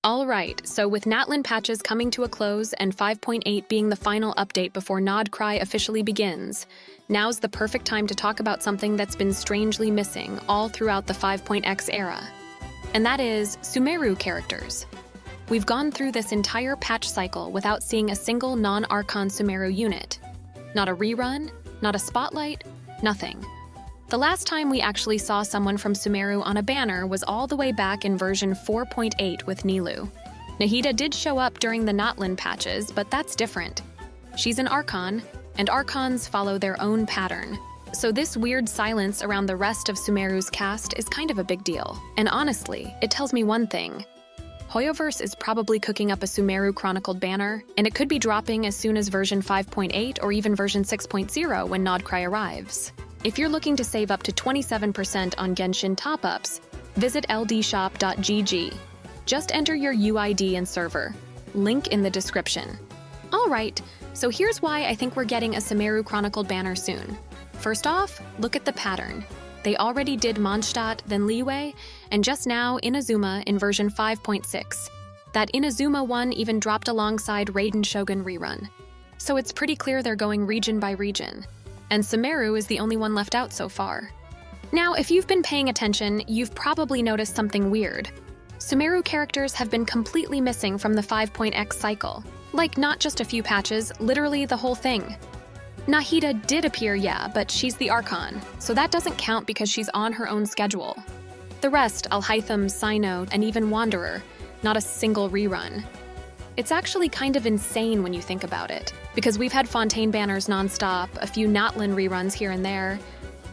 Alright, so with Natlan patches coming to a close and 5.8 being the final update before Nod Krai officially begins, now's the perfect time to talk about something that's been strangely missing all throughout the 5.x era. And that is Sumeru characters. We've gone through this entire patch cycle without seeing a single non-Archon Sumeru unit. Not a rerun, not a spotlight, nothing. The last time we actually saw someone from Sumeru on a banner was all the way back in version 4.8 with Nilou. Nahida did show up during the Natlan patches, but that's different. She's an Archon, and Archons follow their own pattern. So this weird silence around the rest of Sumeru's cast is kind of a big deal. And honestly, it tells me one thing. Hoyoverse is probably cooking up a Sumeru chronicled banner, and it could be dropping as soon as version 5.8 or even version 6.0 when Nod Krai arrives. If you're looking to save up to 27% on Genshin top-ups, visit ldshop.gg. Just enter your UID and server. Link in the description. Alright, so here's why I think we're getting a Sumeru chronicled banner soon. First off, look at the pattern. They already did Mondstadt, then Liyue, and just now Inazuma in version 5.6. That Inazuma one even dropped alongside Raiden Shogun rerun. So it's pretty clear they're going region by region. And Sumeru is the only one left out so far. Now, if you've been paying attention, you've probably noticed something weird. Sumeru characters have been completely missing from the 5.x cycle. Like, not just a few patches, literally the whole thing. Nahida did appear, yeah, but she's the Archon, so that doesn't count because she's on her own schedule. The rest, Alhaitham, Cyno, and even Wanderer, not a single rerun. It's actually kind of insane when you think about it, because we've had Fontaine banners nonstop, a few Natlan reruns here and there.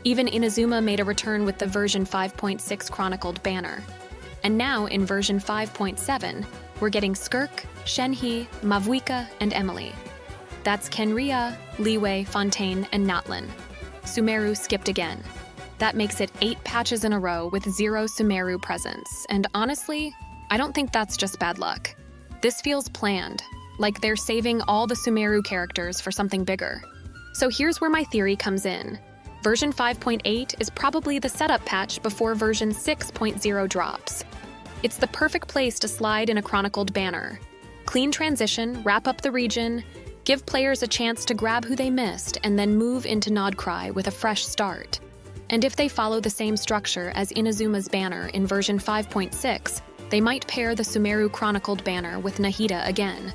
Even Inazuma made a return with the version 5.6 chronicled banner. And now in version 5.7, we're getting Skirk, Shenhe, Mavuika, and Emily. That's Kenria, Liyue, Fontaine, and Natlan. Sumeru skipped again. That makes it 8 patches in a row with 0 Sumeru presence, and honestly, I don't think that's just bad luck. This feels planned, like they're saving all the Sumeru characters for something bigger. So here's where my theory comes in. Version 5.8 is probably the setup patch before version 6.0 drops. It's the perfect place to slide in a chronicled banner. Clean transition, wrap up the region, give players a chance to grab who they missed, and then move into Nod Krai with a fresh start. And if they follow the same structure as Inazuma's banner in version 5.6, they might pair the Sumeru chronicled banner with Nahida again.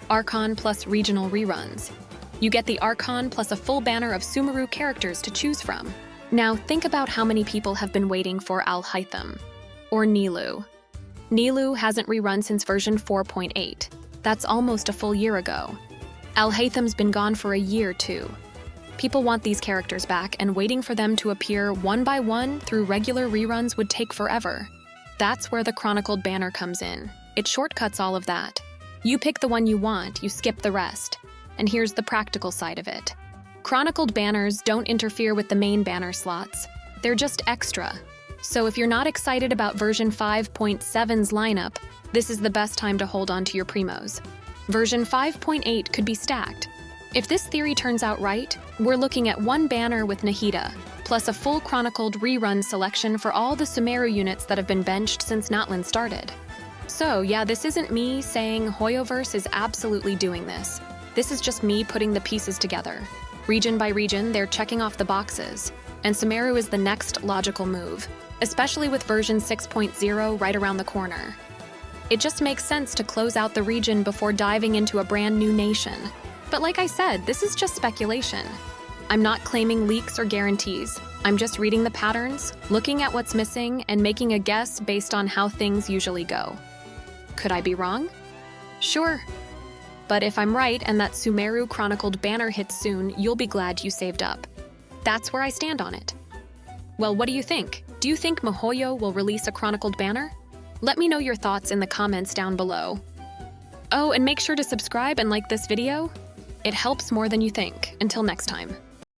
Archon plus regional reruns. You get the Archon plus a full banner of Sumeru characters to choose from. Now think about how many people have been waiting for Alhaitham. Or Nilou. Nilou hasn't rerun since version 4.8. That's almost a full year ago. Alhaitham's been gone for a year too. People want these characters back, and waiting for them to appear one by one through regular reruns would take forever. That's where the chronicled banner comes in. It shortcuts all of that. You pick the one you want, you skip the rest. And here's the practical side of it. Chronicled banners don't interfere with the main banner slots. They're just extra. So if you're not excited about version 5.7's lineup, this is the best time to hold on to your primos. Version 5.8 could be stacked. If this theory turns out right, we're looking at one banner with Nahida, plus a full chronicled rerun selection for all the Sumeru units that have been benched since Natlan started. So yeah, this isn't me saying Hoyoverse is absolutely doing this. This is just me putting the pieces together. Region by region, they're checking off the boxes. And Sumeru is the next logical move, especially with version 6.0 right around the corner. It just makes sense to close out the region before diving into a brand new nation. But like I said, this is just speculation. I'm not claiming leaks or guarantees. I'm just reading the patterns, looking at what's missing, and making a guess based on how things usually go. Could I be wrong? Sure. But if I'm right and that Sumeru chronicled banner hits soon, you'll be glad you saved up. That's where I stand on it. Well, what do you think? Do you think MiHoYo will release a chronicled banner? Let me know your thoughts in the comments down below. Oh, and make sure to subscribe and like this video. It helps more than you think. Until next time.